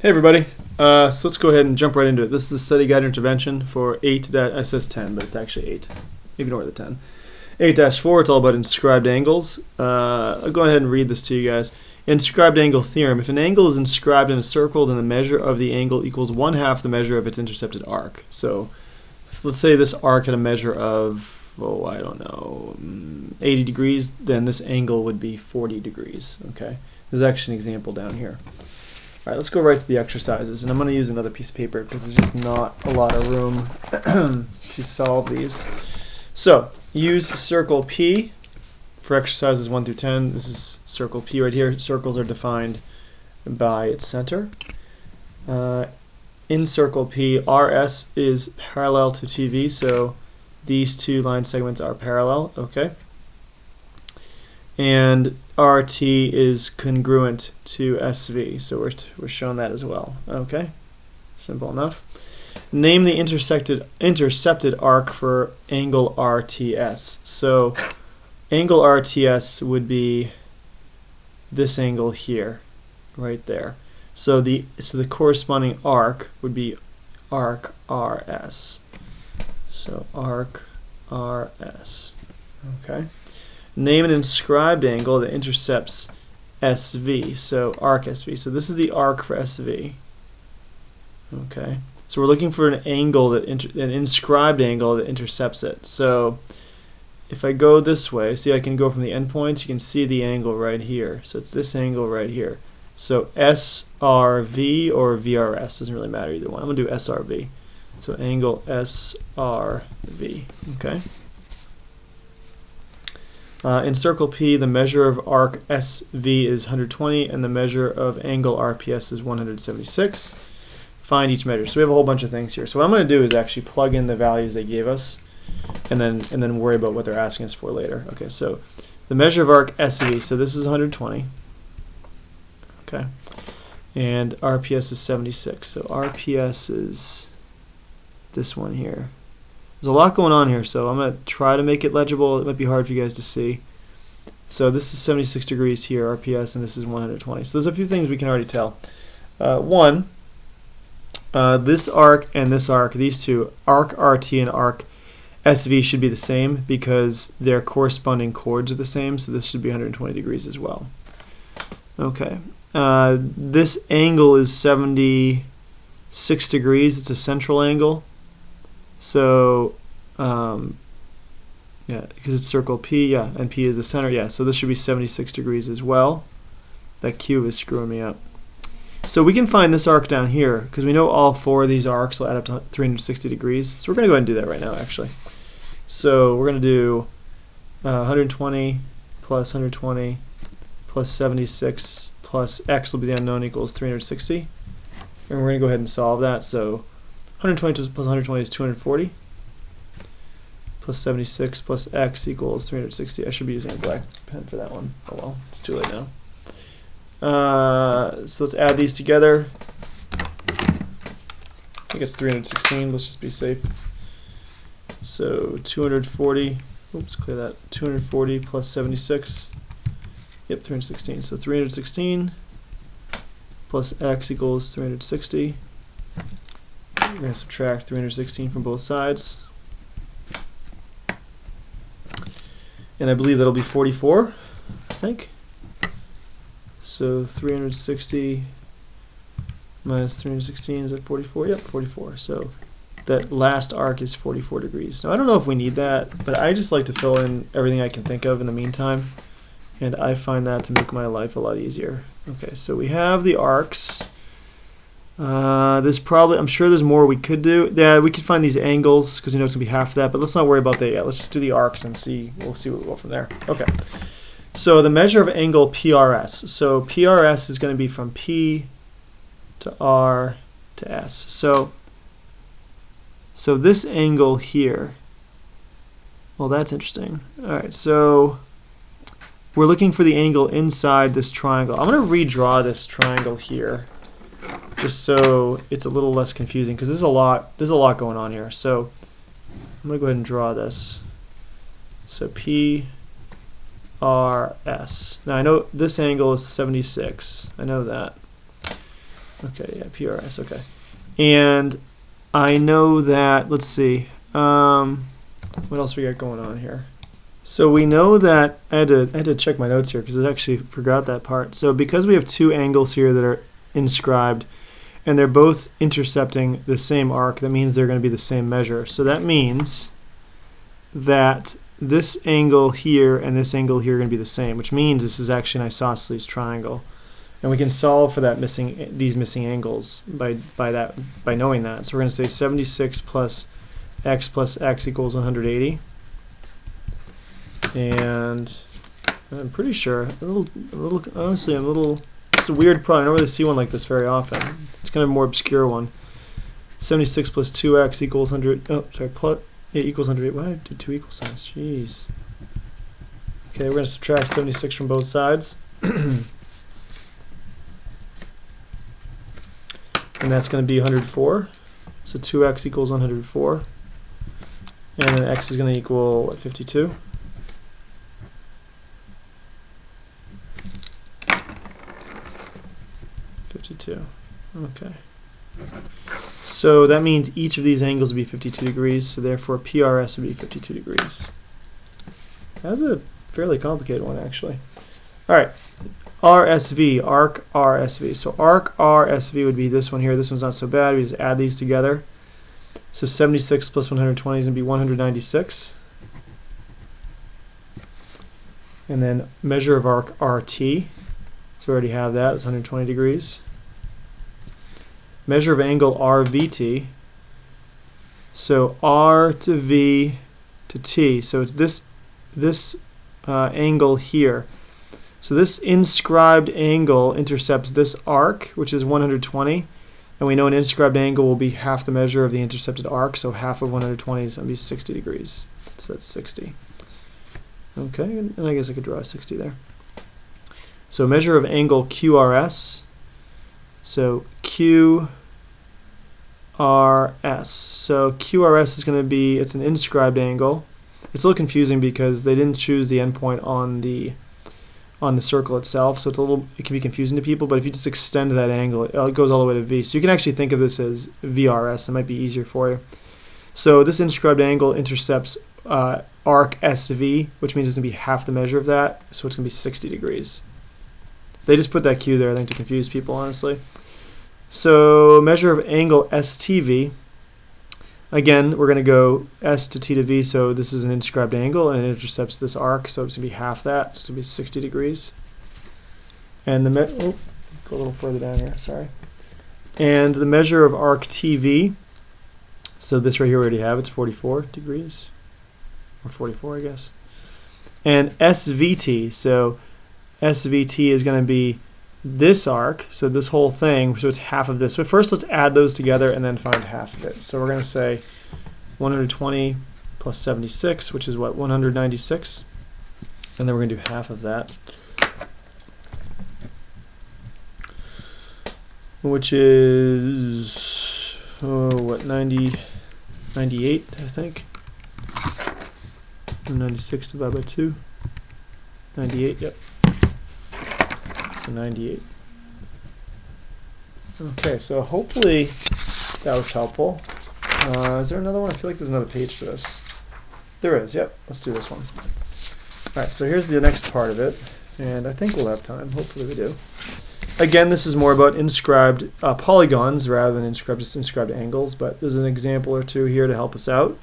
Hey everybody, so let's go ahead and jump right into it. This is the study guide intervention for 8, it says 10, but it's actually 8. Ignore the 10. 8-4, it's all about inscribed angles. I'll go ahead and read this to you guys. Inscribed angle theorem. If an angle is inscribed in a circle, then the measure of the angle equals 1/2 the measure of its intercepted arc. So let's say this arc had a measure of, I don't know, 80 degrees, then this angle would be 40 degrees. Okay, there's actually an example down here. All right, let's go right to the exercises, and I'm going to use another piece of paper because there's just not a lot of room to solve these. So, use circle P for exercises 1 through 10. This is circle P right here. Circles are defined by its center. In circle P, RS is parallel to TV, so these two line segments are parallel, okay? And RT is congruent to SV, so we're showing that as well. Okay, simple enough. Name the intercepted arc for angle RTS. So angle RTS would be this angle here, right there. So the corresponding arc would be arc RS. So arc RS. Okay. Name an inscribed angle that intercepts SV, so arc SV. So this is the arc for SV. Okay, so we're looking for an angle an inscribed angle that intercepts it. So if I go this way, see I can go from the endpoints. You can see the angle right here. So it's this angle right here. So SRV or VRS doesn't really matter either one. I'm gonna do SRV. So angle SRV. Okay. In circle P, the measure of arc SV is 120 and the measure of angle RPS is 176. Find each measure. So we have a whole bunch of things here. So what I'm going to do is actually plug in the values they gave us and then worry about what they're asking us for later. Okay, so the measure of arc SV, so this is 120. Okay. And RPS is 76. So RPS is this one here. There's a lot going on here, so I'm going to try to make it legible. It might be hard for you guys to see. So this is 76 degrees here, RPS, and this is 120. So there's a few things we can already tell. One, this arc and this arc, these two, arc RT and arc SV should be the same because their corresponding chords are the same, so this should be 120 degrees as well. Okay. This angle is 76 degrees. It's a central angle. So, yeah, because it's circle P, yeah, and P is the center, yeah, so this should be 76 degrees as well. That cube is screwing me up. So we can find this arc down here, because we know all 4 of these arcs will add up to 360 degrees. So we're going to go ahead and do that right now, actually. So we're going to do 120 plus 120 plus 76 plus x will be the unknown equals 360. And we're going to go ahead and solve that. So 120 plus 120 is 240, plus 76 plus x equals 360. I should be using a black pen for that one. Oh well, it's too late now. So let's add these together. I think it's 316. Let's just be safe. So 240. Oops, clear that. 240 plus 76. Yep, 316. So 316 plus x equals 360. We're going to subtract 316 from both sides. And I believe that'll be 44, I think. So 360 minus 316, is that 44? Yep, 44. So that last arc is 44 degrees. Now I don't know if we need that, but I just like to fill in everything I can think of in the meantime. And I find that to make my life a lot easier. Okay, so we have the arcs. There's probably, I'm sure there's more we could do. Yeah, we could find these angles because we know it's going to be half that, but let's not worry about that yet. Let's just do the arcs and we'll see where we go from there. Okay. So the measure of angle PRS. So PRS is going to be from P to R to S. So this angle here, well, that's interesting. All right, so we're looking for the angle inside this triangle. I'm going to redraw this triangle here, just so it's a little less confusing because there's a lot going on here. So I'm going to go ahead and draw this. So PRS. Now I know this angle is 76. I know that. Okay, yeah, PRS, okay. And I know that, let's see, what else we got going on here? So we know that, I had to check my notes here because I actually forgot that part. So because we have two angles here that are inscribed, and they're both intercepting the same arc, that means they're going to be the same measure. So that means that this angle here and this angle here are going to be the same, which means this is actually an isosceles triangle. And we can solve for that these missing angles by knowing that. So we're going to say 76 plus x equals 180. And I'm pretty sure honestly, it's a weird problem. I don't really see one like this very often. It's kind of a more obscure one. 76 plus 2x equals 100. Oh, sorry, plus it equals 108. Why did I do two equal signs? Jeez. Okay, we're going to subtract 76 from both sides. And that's going to be 104. So 2x equals 104. And then x is going to equal, what, 52? Okay. So that means each of these angles would be 52 degrees, so therefore PRS would be 52 degrees. That's a fairly complicated one, actually. All right, RSV, arc RSV. So arc RSV would be this one here. This one's not so bad. We just add these together. So 76 plus 120 is going to be 196. And then measure of arc RT. So we already have that. It's 120 degrees. Measure of angle RVT. So R to V to T. So it's this angle here. So this inscribed angle intercepts this arc, which is 120. And we know an inscribed angle will be half the measure of the intercepted arc. So half of 120 is going to be 60 degrees. So that's 60. Okay, and I guess I could draw a 60 there. So measure of angle QRS. So QRS. So QRS is going to be, it's an inscribed angle. It's a little confusing because they didn't choose the endpoint on the circle itself, so it can be confusing to people. But if you just extend that angle, it goes all the way to V. So you can actually think of this as VRS. It might be easier for you. So this inscribed angle intercepts arc SV, which means it's going to be half the measure of that. So it's going to be 60 degrees. They just put that Q there, I think, to confuse people, honestly. So measure of angle STV. Again, we're going to go S to T to V, so this is an inscribed angle, and it intercepts this arc, so it's going to be half that, so it's going to be 60 degrees. And the go a little further down here, sorry. And the measure of arc TV, so this right here we already have, it's 44 degrees, or 44, I guess. And SVT, so SVT is going to be this arc, so this whole thing, so it's half of this. But first let's add those together and then find half of it. So we're going to say 120 plus 76, which is what, 196? And then we're going to do half of that, which is, what, 98, I think? 96 divided by 2. 98, yep. 98. Okay, so hopefully that was helpful. Is there another one? I feel like there's another page to this. There is, yep. Let's do this one. Alright, so here's the next part of it, and I think we'll have time. Hopefully we do. Again, this is more about inscribed polygons rather than just inscribed angles, but there's an example or two here to help us out.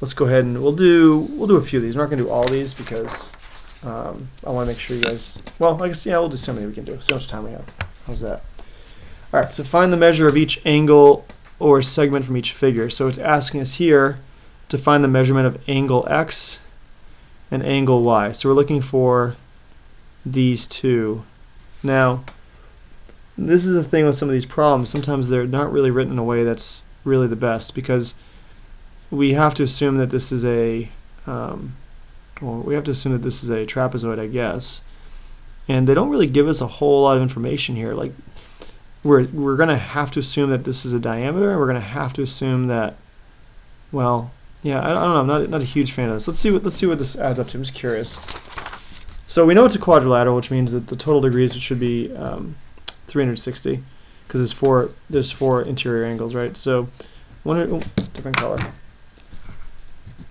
Let's go ahead and we'll do a few of these. We're not going to do all these because I want to make sure you guys, well, I guess, yeah, we'll do so many we can do. See how much time we have. How's that? All right, so find the measure of each angle or segment from each figure. So it's asking us here to find the measurement of angle X and angle Y. So we're looking for these two. Now, this is the thing with some of these problems. Sometimes they're not really written in a way that's really the best because we have to assume that this is a trapezoid, I guess, and they don't really give us a whole lot of information here. Like we're going to have to assume that this is a diameter, and we're going to have to assume that, well, yeah, I don't know. I'm not a huge fan of this. Let's see what this adds up to. I'm just curious. So we know it's a quadrilateral, which means that the total degrees should be 360, because there's four interior angles, right? So 100, different color.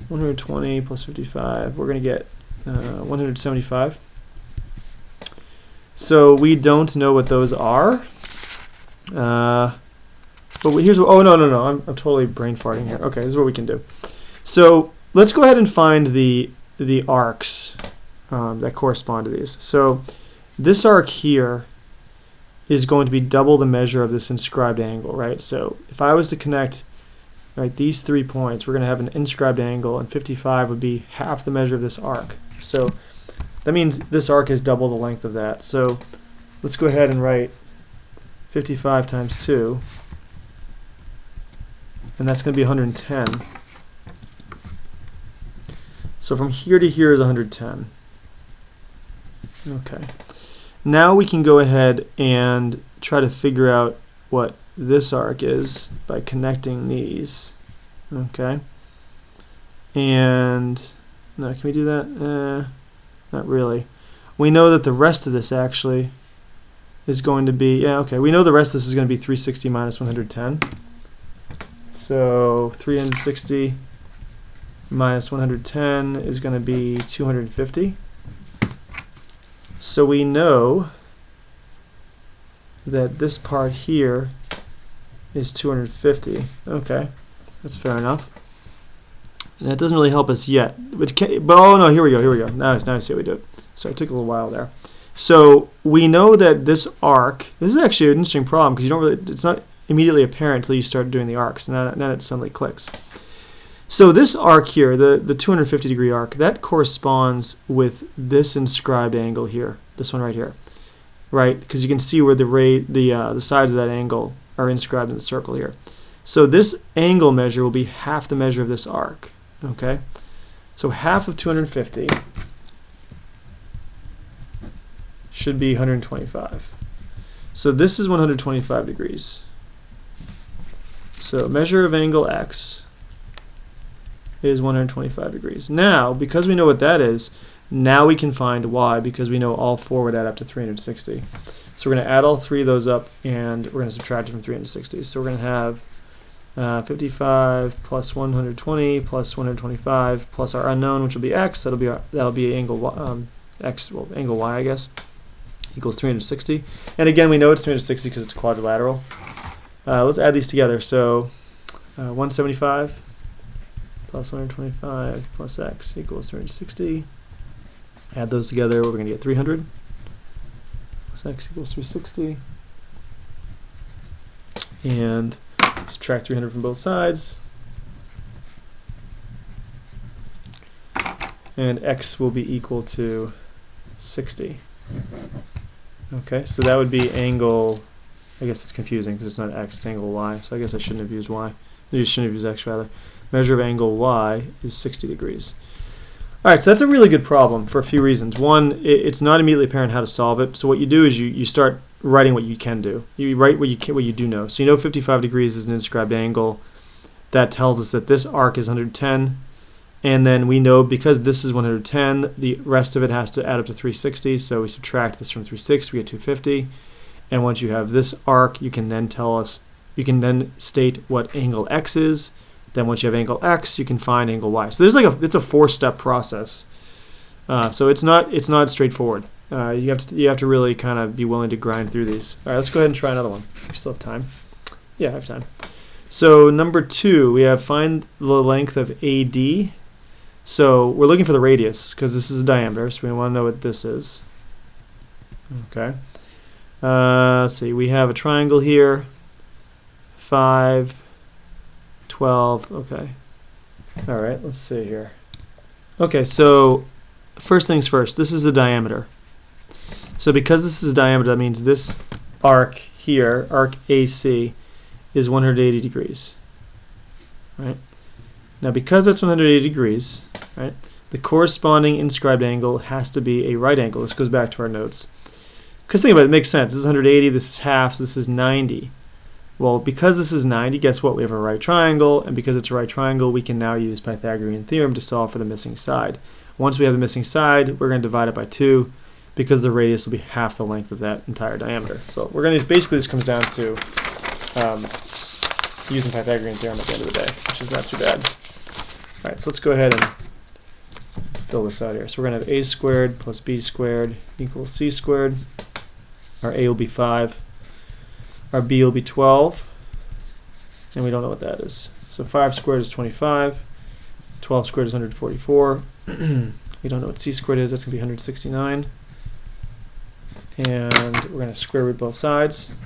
120 plus 55, we're going to get 175. So we don't know what those are. But here's what, oh no, I'm totally brain farting here. Okay, this is what we can do. So let's go ahead and find the arcs that correspond to these. So this arc here is going to be double the measure of this inscribed angle, right? So if I was to connect, right, these 3 points, we're going to have an inscribed angle, and 55 would be half the measure of this arc. So that means this arc is double the length of that. So let's go ahead and write 55 times 2, and that's going to be 110. So from here to here is 110. Okay. Now we can go ahead and try to figure out what this arc is by connecting these. Okay. And no, can we do that? Not really. We know that the rest of this actually is going to be, yeah, okay. We know the rest of this is going to be 360 minus 110. So 360 minus 110 is going to be 250. So we know that this part here is 250. Okay, that's fair enough. And that doesn't really help us yet. But oh no, here we go. Now I see how we do it. So it took a little while there. So we know that this arc, this is actually an interesting problem because you don't really, it's not immediately apparent until you start doing the arcs. And then it suddenly clicks. So this arc here, the 250 degree arc, that corresponds with this inscribed angle here, this one right here, right? Because you can see where the sides of that angle are inscribed in the circle here. So this angle measure will be half the measure of this arc. Okay, so half of 250 should be 125. So this is 125 degrees. So measure of angle x is 125 degrees. Now, because we know what that is, now we can find y because we know all four would add up to 360. So we're going to add all three of those up and we're going to subtract it from 360. So we're going to have 55 plus 120 plus 125 plus our unknown, which will be x. That'll be angle y, x, well, angle y, I guess, equals 360. And again, we know it's 360 because it's quadrilateral. Let's add these together. So 175 plus 125 plus x equals 360. Add those together, we're going to get 300 plus x equals 360. And subtract 300 from both sides. And x will be equal to 60. Okay, so that would be angle, I guess it's confusing because it's not x, it's angle y. So I guess I shouldn't have used y. You shouldn't have used x rather. Measure of angle y is 60 degrees. Alright, so that's a really good problem for a few reasons. One, it's not immediately apparent how to solve it. So what you do is you start writing what you can do. You write what you do know. So you know 55 degrees is an inscribed angle. That tells us that this arc is 110. And then we know because this is 110, the rest of it has to add up to 360. So we subtract this from 360, we get 250. And once you have this arc, you can then state what angle x is. Then once you have angle x, you can find angle y. So there's it's a four-step process. So it's not straightforward. You have to really kind of be willing to grind through these. All right, let's go ahead and try another one. We still have time. Yeah, I have time. So number 2, we have find the length of AD. So we're looking for the radius because this is a diameter, so we want to know what this is. Okay. Let's see. We have a triangle here. 5, 12. Okay. All right. Let's see here. Okay. So first things first. This is the diameter. So because this is a diameter, that means this arc here, arc AC, is 180 degrees. Right. Now because that's 180 degrees, right, the corresponding inscribed angle has to be a right angle. This goes back to our notes. Because think about it, it makes sense. This is 180, this is half, so this is 90. Well, because this is 90, guess what? We have a right triangle, and because it's a right triangle, we can now use Pythagorean theorem to solve for the missing side. Once we have the missing side, we're going to divide it by 2. because the radius will be half the length of that entire diameter. So we're going to basically, this comes down to using Pythagorean theorem at the end of the day, which is not too bad. All right, so let's go ahead and fill this out here. So we're going to have a squared plus b squared equals c squared. Our a will be 5. Our b will be 12. And we don't know what that is. So 5 squared is 25. 12 squared is 144. We don't know what c squared is. That's going to be 169. And we're going to square root both sides.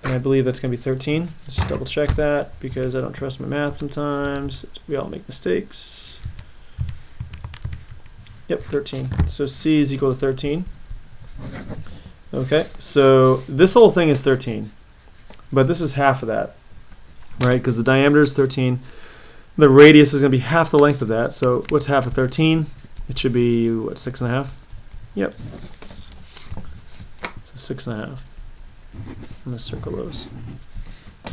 And I believe that's going to be 13. Let's just double check that because I don't trust my math sometimes. We all make mistakes. Yep, 13. So c is equal to 13. Okay, so this whole thing is 13. But this is half of that, right? Because the diameter is 13. The radius is going to be half the length of that. So what's half of 13? It should be, what, 6.5? Yep. So 6.5. I'm going to circle those. I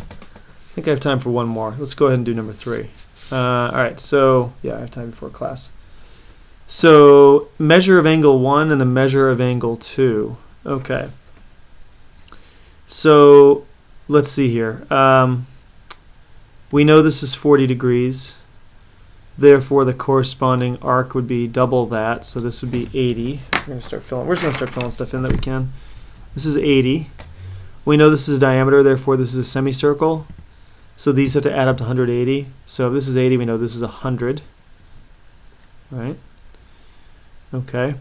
think I have time for one more. Let's go ahead and do number 3. Alright, so, yeah, I have time before class. So, measure of angle 1 and the measure of angle 2. Okay. So, let's see here. We know this is 40 degrees. Therefore, the corresponding arc would be double that. So this would be 80. We're just going to start filling stuff in that we can. This is 80. We know this is diameter. Therefore, this is a semicircle. So these have to add up to 180. So if this is 80, we know this is 100. Right? Okay.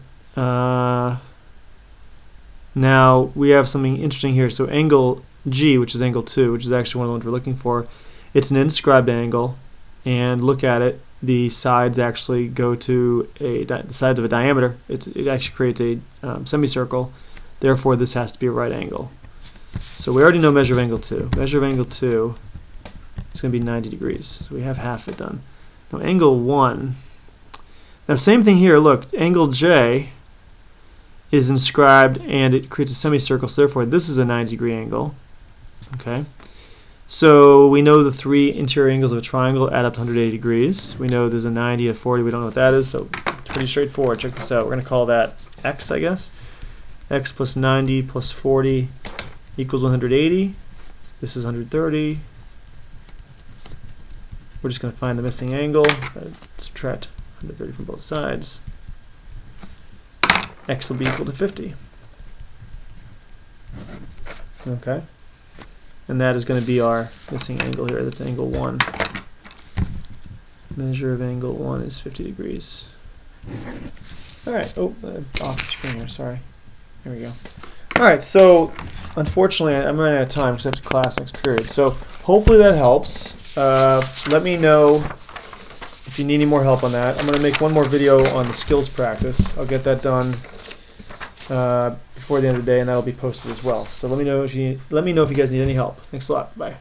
Now, we have something interesting here. So angle G, which is angle 2, which is actually one of the ones we're looking for, it's an inscribed angle, and look at it. The sides actually go to the sides of a diameter. It actually creates a semicircle. Therefore, this has to be a right angle. So we already know measure of angle 2. Measure of angle 2 is going to be 90 degrees. So we have half it done. Now angle 1. Now same thing here. Look, angle J is inscribed and it creates a semicircle. So therefore, this is a 90-degree angle. Okay. So we know the 3 interior angles of a triangle add up to 180 degrees. We know there's a 90, a 40. We don't know what that is, so it's pretty straightforward. Check this out. We're going to call that x, I guess. X plus 90 plus 40 equals 180. This is 130. We're just going to find the missing angle. Subtract 130 from both sides. X will be equal to 50. Okay. And that is going to be our missing angle here. That's angle 1. Measure of angle 1 is 50 degrees. Alright, off the screen here, sorry. There we go. Alright, so unfortunately I'm running out of time because I have class next period. So hopefully that helps. Let me know if you need any more help on that. I'm going to make one more video on the skills practice. I'll get that done before the end of the day, and that'll be posted as well. So let me know if you guys need any help. Thanks a lot. Bye.